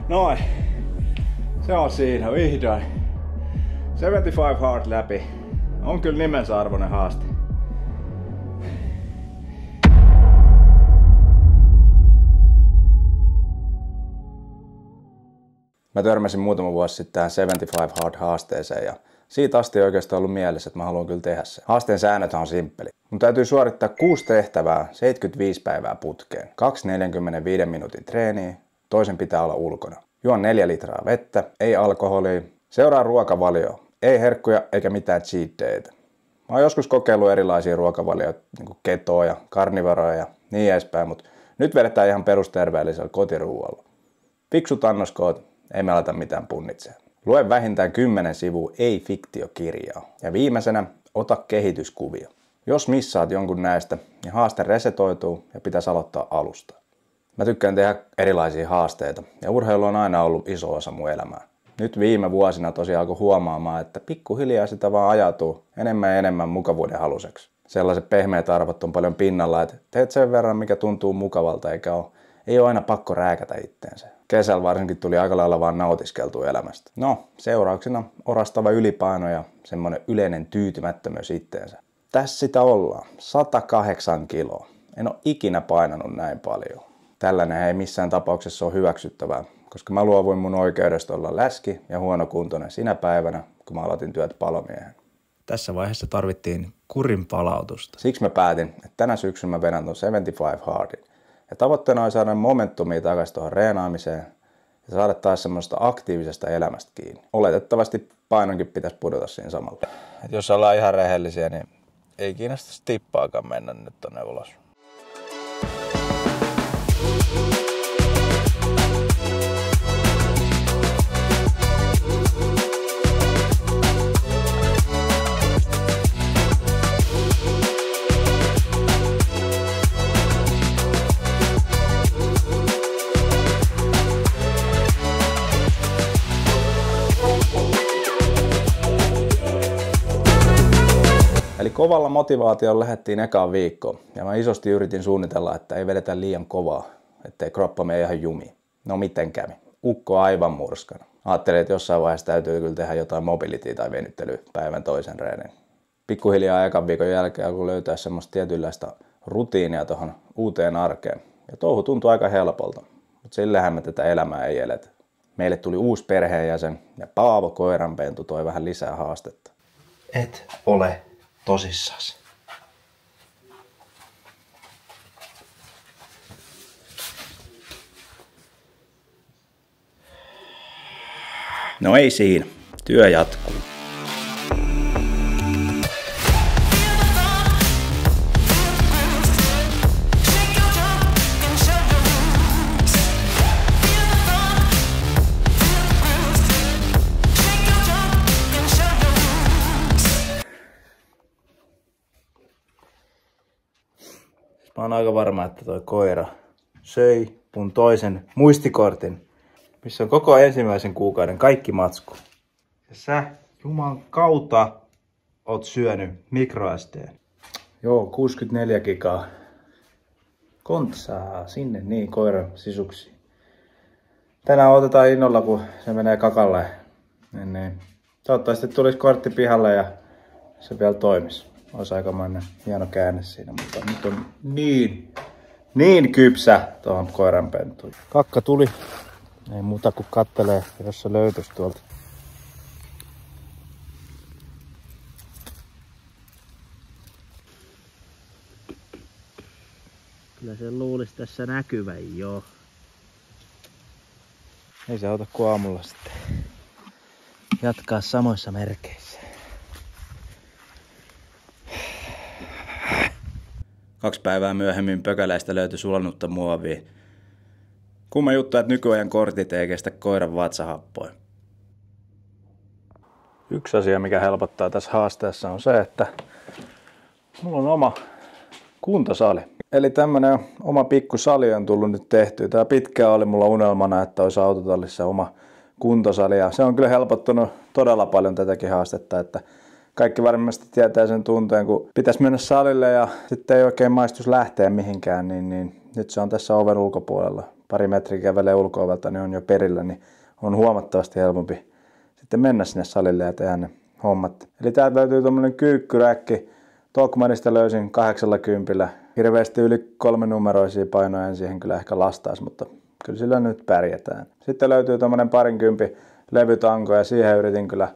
Noin. Se on siinä vihdoin. 75 hard läpi. On kyllä nimensä arvoinen haaste. Mä törmäsin muutama vuosi sitten tähän 75 hard haasteeseen ja siitä asti oikeastaan ollut mielessä, että mä haluan kyllä tehdä se. Haasteen säännöt on simppeli. Mun täytyy suorittaa 6 tehtävää 75 päivää putkeen. 2 45 minuutin treeniä, toisen pitää olla ulkona. Juon 4 litraa vettä, ei alkoholia. Seuraa ruokavalioa, ei herkkuja eikä mitään cheat dayta. Mä oon joskus kokeillut erilaisia ruokavalioita, niin ketoa ja karnivoraa ja niin edespäin, mutta nyt vedetään ihan perusterveellisellä kotiruualla. Fiksut annoskoot, ei me aleta mitään punnitsea. Lue vähintään 10 sivua ei-fiktiokirjaa. Ja viimeisenä, ota kehityskuvia. Jos missaat jonkun näistä, niin haaste resetoituu ja pitäisi aloittaa alusta. Mä tykkään tehdä erilaisia haasteita ja urheilu on aina ollut iso osa mun elämää. Nyt viime vuosina tosiaan alkoi huomaamaan, että pikkuhiljaa sitä vaan ajatuu enemmän ja enemmän mukavuuden haluseksi. Sellaiset pehmeät arvot on paljon pinnalla, että teet sen verran, mikä tuntuu mukavalta, ei ole aina pakko rääkätä itteensä. Kesällä varsinkin tuli aika lailla vaan nautiskeltua elämästä. No, seurauksena orastava ylipaino ja semmoinen yleinen tyytymättömyys itteensä. Tässä sitä ollaan. 108 kiloa. En ole ikinä painanut näin paljon. Tällainen ei missään tapauksessa ole hyväksyttävää, koska mä luovuin mun oikeudesta olla läski ja huonokuntoinen sinä päivänä, kun mä aloitin työt palomiehen. Tässä vaiheessa tarvittiin kurin palautusta. Siksi mä päätin, että tänä syksynä mä vedän ton 75 hardin. Ja tavoitteena on saada momentumia takaisin tuohon reenaamiseen ja saada taas semmoista aktiivisesta elämästä kiinni. Oletettavasti painonkin pitäisi pudota siinä samalla. Et jos ollaan ihan rehellisiä, niin ei kiinnosta tippaakaan mennä nyt tonne ulos. Eli kovalla motivaatiolla lähdettiin ekaan viikkoon ja mä isosti yritin suunnitella, että ei vedetä liian kovaa, ettei kroppa mene ihan jumiin. No miten kävi? Ukko aivan murskana. Ajattelin, että jossain vaiheessa täytyy kyllä tehdä jotain mobilityä tai venyttelyä päivän toisen reenin. Pikkuhiljaa ekan viikon jälkeen alkoi löytää semmoista tietynlaista rutiinia tuohon uuteen arkeen. Ja touhu tuntui aika helpolta, mutta sillähän me tätä elämää ei eletä. Meille tuli uusi perheenjäsen ja Paavo koiranpentu toi vähän lisää haastetta. Et ole tosissas. No ei siinä. Työ jatkuu. Mä oon aika varma, että toi koira söi mun toisen muistikortin, missä on koko ensimmäisen kuukauden kaikki matsku. Ja sä, juman kautta, oot syönyt microSD. Joo, 64 gigaa. Kontsaa sinne niin koiran sisuksiin. Tänään otetaan innolla, kun se menee kakalle. Niin. Toivottavasti tulisi kortti pihalle ja se vielä toimisi. Olisi aikamoinen hieno käänne siinä, mutta nyt on niin kypsä tuohon koiranpentuun. Kakka tuli. Ei muuta kuin kattelee, jos se löytyisi tuolta. Kyllä se luulisi tässä näkyvän joo. Ei se auta kuin aamulla sitten Jatkaa samoissa merkeissä. 2 päivää myöhemmin pökäläistä löytyi sulanutta muovia. Kumma juttu, että nykyajan kortit ei kestä koiran vatsahappoja. Yksi asia, mikä helpottaa tässä haasteessa on se, että mulla on oma kuntosali. Eli tämmönen oma pikkusali on tullut nyt tehtyä. Tää pitkään oli mulla unelmana, että olisi autotallissa oma kuntosali. Ja se on kyllä helpottanut todella paljon tätäkin haastetta, että kaikki varmasti tietää sen tunteen, kun pitäisi mennä salille ja sitten ei oikein maistus lähteä mihinkään, niin nyt se on tässä oven ulkopuolella. pari metriä kävelee ulko-ovelta, niin on jo perillä, niin on huomattavasti helpompi sitten mennä sinne salille ja tehdä ne hommat. Eli täältä löytyy tommonen kyykkyräkki. Tokmanista löysin 80. Hirveästi yli 3 numeroisia painoja en siihen kyllä ehkä lastaisi, mutta kyllä sillä nyt pärjätään. Sitten löytyy tommonen 20 levytanko ja siihen yritin kyllä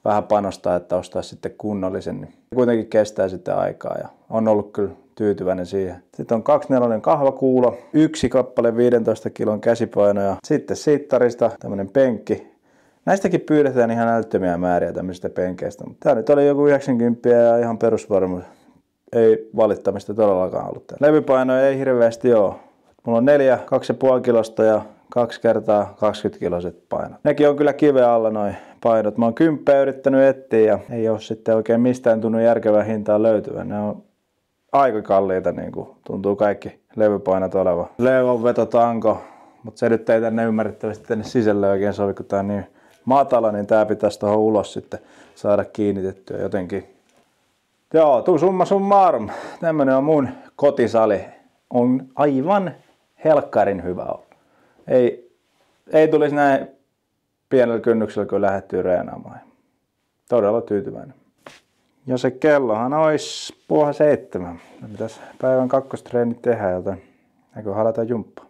vähän panostaa, että ostaisi sitten kunnollisen. Niin kuitenkin kestää sitten aikaa ja on ollut kyllä tyytyväinen siihen. Sitten on 24 kahvakuulo, 1 kappale 15 kilon käsipainoja. Sitten sittarista tämmönen penkki. Näistäkin pyydetään ihan älyttömiä määriä tämmöisistä penkeistä. Tää nyt oli joku 90 ja ihan perusvarmuus. Ei valittamista todellakaan ollut. Levypainoja ei hirveästi oo. Mulla on 4 2,5 kilosta ja 2 kertaa 20 kiloiset painot. Nekin on kyllä kiveä alla noi painot. Mä oon 10 yrittänyt etsiä ja ei oo sitten oikein mistään tunnu järkevää hintaa löytyvän. Ne on aika kalliita, niin kuin tuntuu kaikki levypainot oleva. Leuvonvetotanko, mutta se nyt ei tänne ymmärrettävästi tänne sisälle oikein sovi, kun tää on niin matala, niin tää pitäisi tuohon ulos sitten saada kiinnitettyä jotenkin. Joo, summa summarum. Tämmönen on mun kotisali. On aivan helkkarin hyvä olla. Ei tulisi näin pienellä kynnyksellä, kun lähdettyy reenaamaan. Todella tyytyväinen. Ja se kellohan olisi 6:30. Mitäs päivän kakkostreenit tehdään, joten eikö halata jumppaa.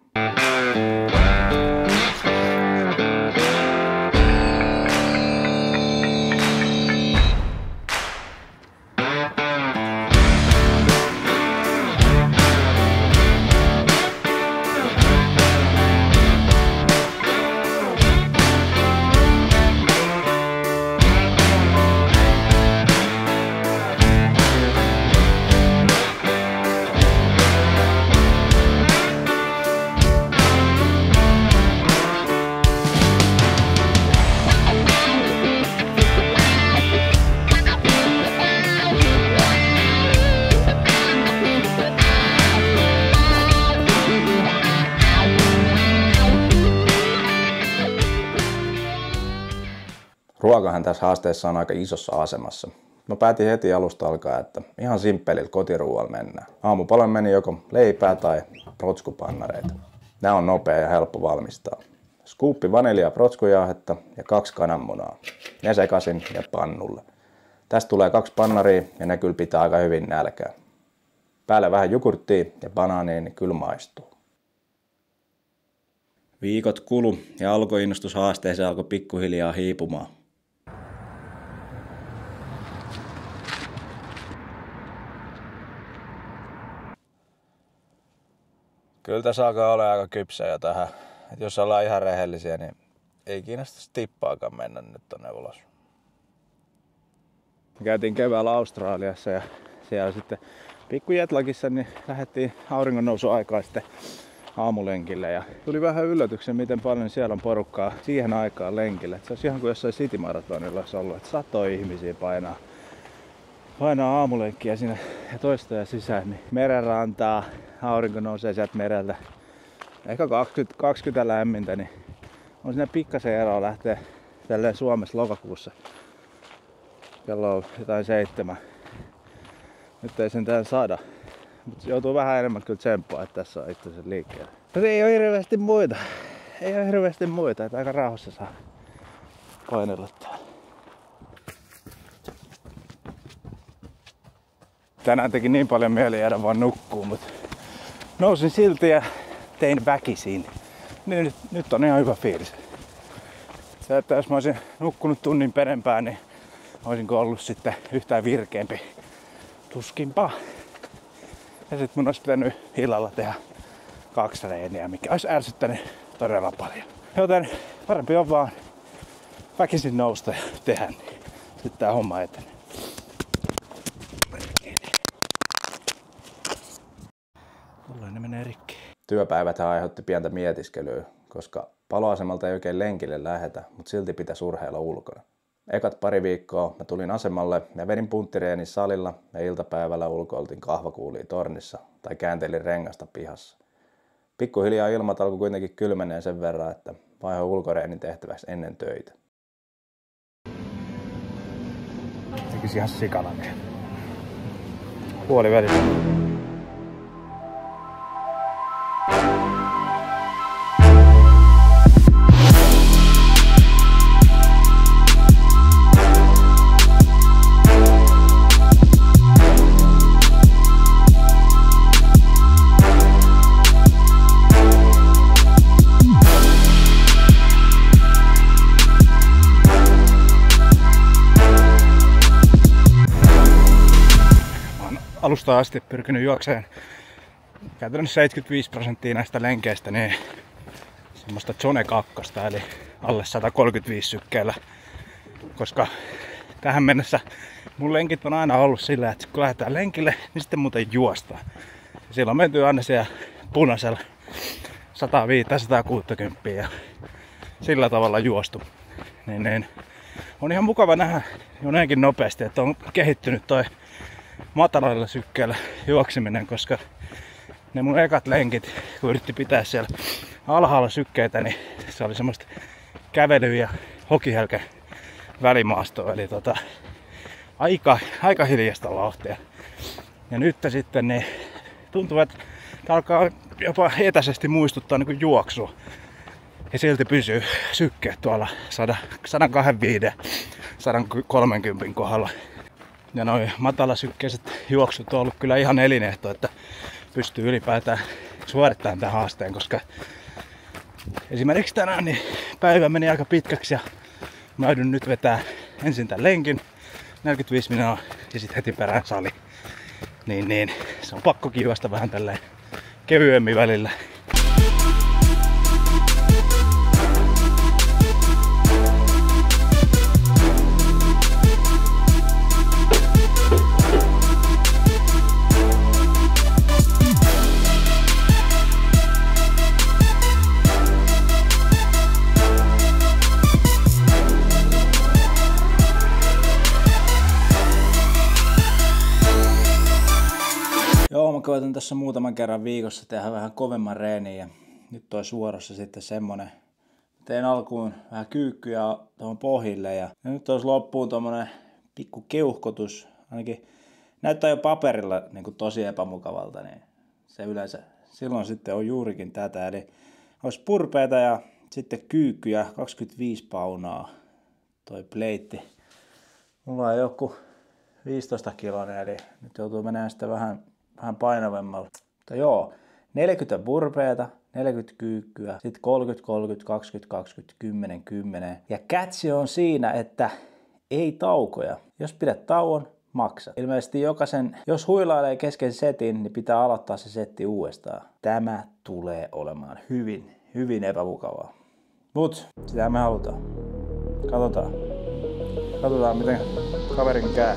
Ruokahan tässä haasteessa on aika isossa asemassa. Mä päätin heti alusta alkaa, että ihan simppelillä kotiruualla mennään. Aamupalan meni joko leipää tai protskupannareita. Nää on nopea ja helppo valmistaa. Skuuppi vaniljaa protskujauhetta ja 2 kananmunaa. Ne sekasin ja pannulle. Tästä tulee 2 pannaria ja ne kyllä pitää aika hyvin nälkää. Päälle vähän jogurttia ja banaania, niin kyllä maistuu. Viikot kulu ja alkoinnostus haasteeseen alkoi pikkuhiljaa hiipumaan. Kyllä tässä alkaa olla aika kypsä jo tähän. Et jos ollaan ihan rehellisiä, niin ei kiinnosta tippaakaan mennä nyt tonne ulos. Me käytiin keväällä Australiassa ja siellä sitten pikku jetlagissa niin lähdettiin auringonnousun aikaa sitten aamulenkille ja tuli vähän yllätyksen, miten paljon siellä on porukkaa siihen aikaan lenkille. Et se olisi ihan kuin jossain City Marathonilla olisi ollut, että 100 ihmisiä painaa aamulenkkiä siinä ja toistoja sisään, niin merenrantaa, aurinko nousee sieltä mereltä. Ehkä 20 lämmintä, niin on siinä pikkasen eroa lähteä tälleen Suomessa lokakuussa. Kello on jotain 7. Nyt ei sentään saada, mutta joutuu vähän enemmän kyllä tsemppaa, että tässä on itse asiassa liikkeelle. Mutta ei ole hirveästi muita. Että aika rauhassa saa painella täällä. Tänään teki niin paljon mieli jäädä vaan nukkuun, mutta nousin silti ja tein väkisin. Niin nyt on ihan hyvä fiilis. Se, että jos mä olisin nukkunut tunnin perempään, niin olisinko ollut sitten yhtään virkeämpi. Tuskinpa. Ja sit mun olisi pitänyt illalla tehdä 2 reeniä, mikä olisi ärsyttänyt todella paljon. Joten parempi on vaan väkisin nousta ja tehdä, niin sitten tää homma etenee. Tollainen menee rikki. Työpäiväthän aiheutti pientä mietiskelyä, koska paloasemalta ei oikein lenkille lähetä, mutta silti pitäisi urheilla ulkona. Ekat pari viikkoa mä tulin asemalle ja vedin punttireenin salilla ja iltapäivällä ulkoiltiin kahvakuuliin tornissa tai kääntelin rengasta pihassa. Pikkuhiljaa ilmat alkoi kuitenkin kylmeneen sen verran, että vaihoin ulkoreenin tehtäväksi ennen töitä. Tekisi ihan sikana vielä. Puolivälissä. alusta asti pyrkinyt juokseen käytännössä 75% näistä lenkeistä niin semmoista Zone 2, eli alle 135 sykkeellä. Koska tähän mennessä mun lenkit on aina ollut sillä, että kun lähdetään lenkille, niin sitten muuten juostaan. Ja silloin mentyy aina siellä punaisella 105-160 ja sillä tavalla juostu. Niin on ihan mukava nähdä jo näinkin nopeasti, että on kehittynyt toi matalalla sykkeellä juokseminen, koska ne mun ekat lenkit, kun yritti pitää siellä alhaalla sykkeitä, niin se oli semmoista kävely- ja hokihelkä välimaastoa, eli aika hiljasta vauhtia. Ja nyt sitten niin tuntuu, että tää alkaa jopa etäisesti muistuttaa niin kuin juoksua. Ja silti pysyy sykkeet tuolla 125-130 kohdalla. Ja noi matalasykkeiset juoksut on ollut kyllä ihan elinehto, että pystyy ylipäätään suorittamaan tämän haasteen, koska esimerkiksi tänään niin päivä meni aika pitkäksi ja mä joudun nyt vetää ensin tämän lenkin 45 minuuttia ja sitten heti perään sali. Niin se on pakkokin juosta vähän tälleen kevyemmin välillä. Joo, mä koitan tässä muutaman kerran viikossa tehdä vähän kovemman reenin ja nyt toi suorassa sitten semmonen. Tein alkuun vähän kyykkyjä tuohon pohjille ja nyt olisi loppuun tommonen pikku keuhkotus. Ainakin näyttää jo paperilla niin kuin tosi epämukavalta, niin se yleensä silloin sitten on juurikin tätä. Eli olisi purpeita ja sitten kyykkyjä 25 paunaa toi pleitti. Mulla on joku 15 kiloinen, eli nyt joutuu menemään sitä vähän painavemmalla. Mutta joo, 40 burpeeta, 40 kyykkyä, sitten 30, 30, 20, 20, 10, 10. Ja catch on siinä, että ei taukoja. Jos pidät tauon, maksat. Ilmeisesti jos huilailee kesken setin, niin pitää aloittaa se setti uudestaan. Tämä tulee olemaan hyvin epämukavaa. Mut sitä me halutaan. Katsotaan miten kaverin käy.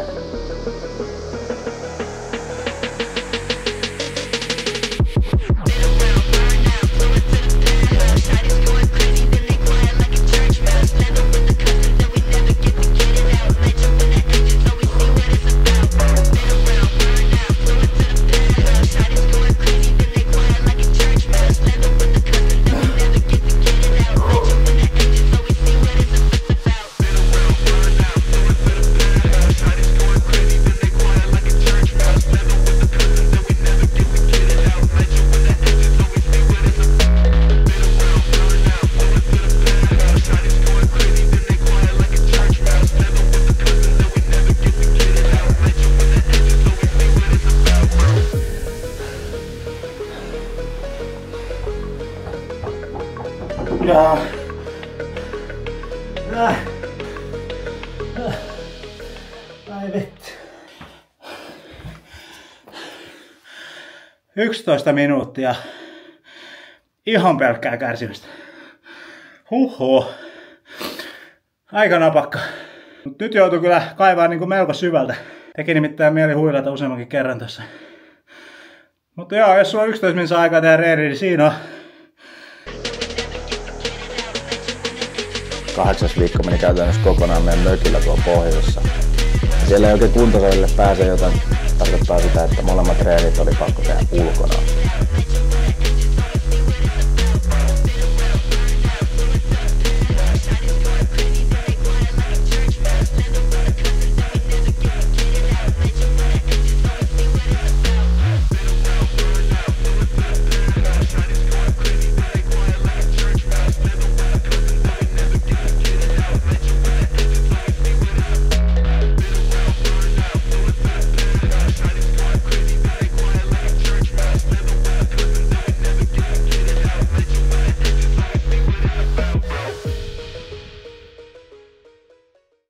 Ai vittu. 11 minuuttia. Ihan pelkkää kärsimystä. Huhhuh. Aika napakka. Mut nyt joutuu kyllä kaivaa niin kuin melko syvältä. Teki nimittäin mieli huilata useammankin kerran tässä. Mutta joo, jos sulla on 11 minuuttia aikaa tehdä reeni, niin siinä on. 8. viikko meni käytännössä kokonaan meidän mökillä tuolla pohjoisessa. Siellä ei oikein kuntosalille pääse, joten tarkoittaa sitä, että molemmat treenit oli pakko tehdä ulkona.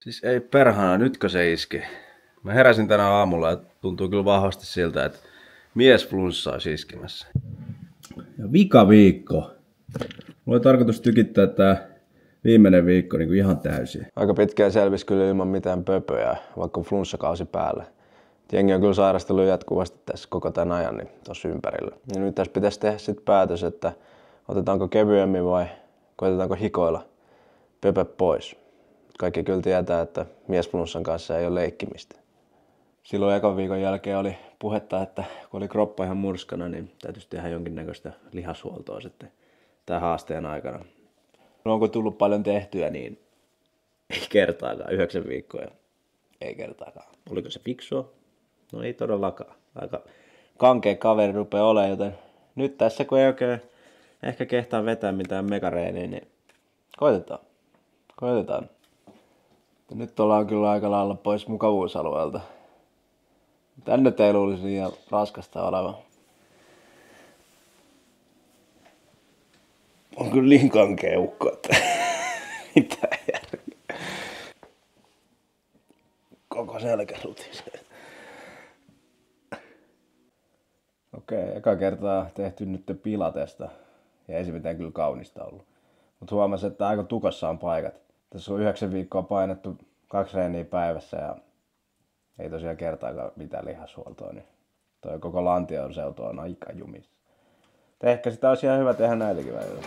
Siis ei perhana, nytkö se iski? Mä heräsin tänä aamulla, että Tuntuu kyllä vahvasti siltä, että mies flunssaa iskemässä. Ja vika viikko. Mulla oli tarkoitus tykittää tää viimeinen viikko niin kuin ihan täysin. Aika pitkään selvisi kyllä ilman mitään pöpöjä, vaikka flunssakausi päällä. Jengi on kyllä sairastellut jatkuvasti tässä koko tämän ajan niin tuossa ympärillä. Ja nyt tässä pitäisi tehdä sitten päätös, että otetaanko kevyemmin vai koetetaanko hikoilla pöpöt pois. Kaikki kyllä tietää, että miesflunssan kanssa ei ole leikkimistä. Silloin ekan viikon jälkeen oli puhetta, että kun oli kroppa ihan murskana, niin täytyisi tehdä jonkinnäköistä lihashuoltoa sitten tämän haasteen aikana. No onko tullut paljon tehtyä, niin ei kertaakaan, 9 viikkoa. Ei kertaakaan. Oliko se fiksua? No ei todellakaan. Aika kankea kaveri rupeaa olemaan, joten nyt tässä kun ei oikein ehkä kehtaa vetää mitään megareeniä, niin koitetaan. Ja nyt ollaan kyllä aika lailla pois mukavuusalueelta. Tänne ei luulisi liian raskasta olevan. On kyllä niin kankea ukko, että mitään järkeä. Koko selkä rutisee. Okei, eka kertaa tehty nyt pilatesta. Ja ei se mitään kyllä kaunista ollut. Mutta huomasin, että aika tukossa on paikat. Tässä on 9 viikkoa painettu 2 reeniä päivässä ja ei tosiaan kertaakaan mitään lihashuoltoa. Niin toi koko lantion seutu on aika jumissa. Ehkä sitä olisi ihan hyvä tehdä näitäkin välillä.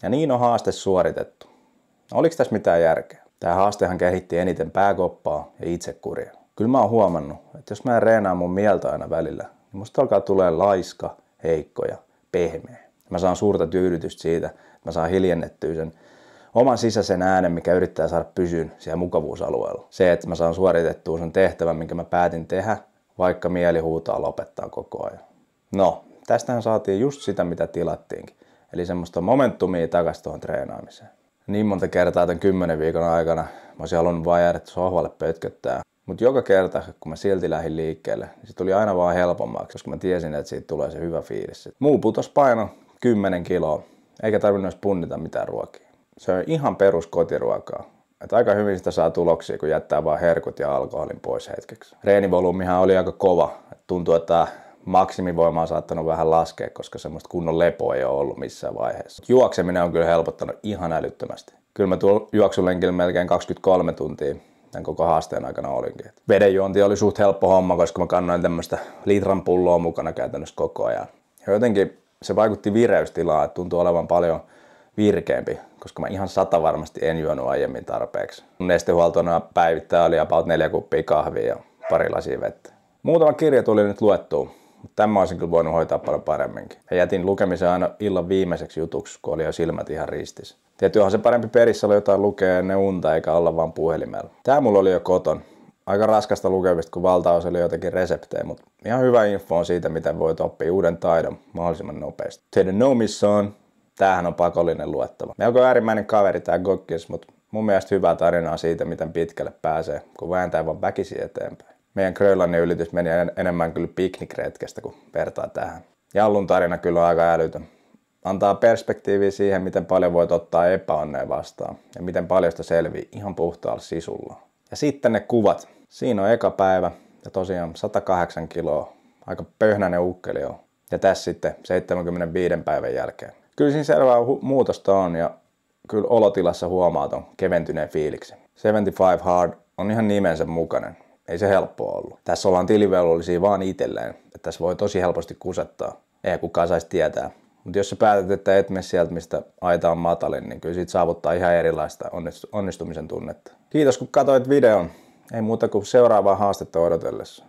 Ja niin on haaste suoritettu. Oliko tässä mitään järkeä? Tämä haastehan kehitti eniten pääkoppaa ja itsekuria. Kyllä mä oon huomannut, että jos mä en reenaa mun mieltä aina välillä, niin musta alkaa tulee laiska, heikko ja pehmeä. Mä saan suurta tyydytystä siitä, että mä saan hiljennettyä sen oman sisäisen äänen, mikä yrittää saada pysyyn siellä mukavuusalueella. Se, että mä saan suoritettua sen tehtävän, minkä mä päätin tehdä, vaikka mieli huutaa lopettaa koko ajan. No, tästähän saatiin just sitä, mitä tilattiinkin. Eli semmoista momentumia takaisin tuohon treenaamiseen. Niin monta kertaa tämän 10 viikon aikana mä olisin halunnut vaan jäädä sohvalle pötköttää. Mutta joka kerta, kun mä silti lähdin liikkeelle, niin se tuli aina vaan helpommaksi, koska mä tiesin, että siitä tulee se hyvä fiilis. Muu putos paino 10 kiloa, eikä tarvinnut edes punnita mitään ruokia. Se on ihan perus kotiruokaa. Et aika hyvin sitä saa tuloksia, kun jättää vaan herkut ja alkoholin pois hetkeksi. Reenivolyymihan oli aika kova. Tuntuu, että maksimivoima on saattanut vähän laskea, koska semmoista kunnon lepoa ei ole ollut missään vaiheessa. Juokseminen on kyllä helpottanut ihan älyttömästi. Kyllä mä tuolla juoksulenkillä melkein 23 tuntia tämän koko haasteen aikana olinkin. Vedenjuonti oli suht helppo homma, koska mä kannoin tämmöistä litran pulloa mukana käytännössä koko ajan. Ja jotenkin se vaikutti vireystilaan, että tuntui olevan paljon virkeämpi, koska mä ihan 100 varmasti en juonut aiemmin tarpeeksi. Nestehuoltona päivittäin oli about 4 kuppia kahvia ja pari lasia vettä. Muutama kirja tuli nyt luettua. Mutta tämän olisin kyllä voinut hoitaa paljon paremminkin. Ja jätin lukemisen aina illan viimeiseksi jutuksi, kun oli jo silmät ihan ristissä. Tietysti onhan se parempi perissä olla jotain lukea ennen unta, eikä olla vaan puhelimella. Tää mulla oli jo koton. Aika raskasta lukemista, kun valtaosa oli jotenkin reseptejä, mutta ihan hyvä info on siitä, miten voit oppia uuden taidon mahdollisimman nopeasti. Teidän know me son. Tämähän on pakollinen luettava. Melko äärimmäinen kaveri tää Goggins, mutta mun mielestä hyvää tarinaa siitä, miten pitkälle pääsee, kun vääntää vaan väkisin eteenpäin. Meidän Grönlannin ylitys meni enemmän kyllä piknikretkestä kuin vertaa tähän. Jallun tarina kyllä on aika älytön. Antaa perspektiiviä siihen, miten paljon voit ottaa epäonnea vastaan ja miten paljon sitä selvii ihan puhtaalla sisulla. Ja sitten ne kuvat. Siinä on eka päivä ja tosiaan 108 kiloa. Aika pöhnäinen ukkeli on. Ja tässä sitten 75 päivän jälkeen. Kyllä siinä selvää muutosta on ja kyllä olotilassa huomaa ton keventyneen fiiliksi. 75 Hard on ihan nimensä mukainen. Ei se helppoa ollut. Tässä ollaan tilivelvollisia vaan itselleen, että tässä voi tosi helposti kusettaa. Ei kukaan saisi tietää. Mutta jos sä päätät, että et mene sieltä, mistä aita on matalin, niin kyllä siitä saavuttaa ihan erilaista onnistumisen tunnetta. Kiitos kun katsoit videon. Ei muuta kuin seuraavaa haastetta odotellessa.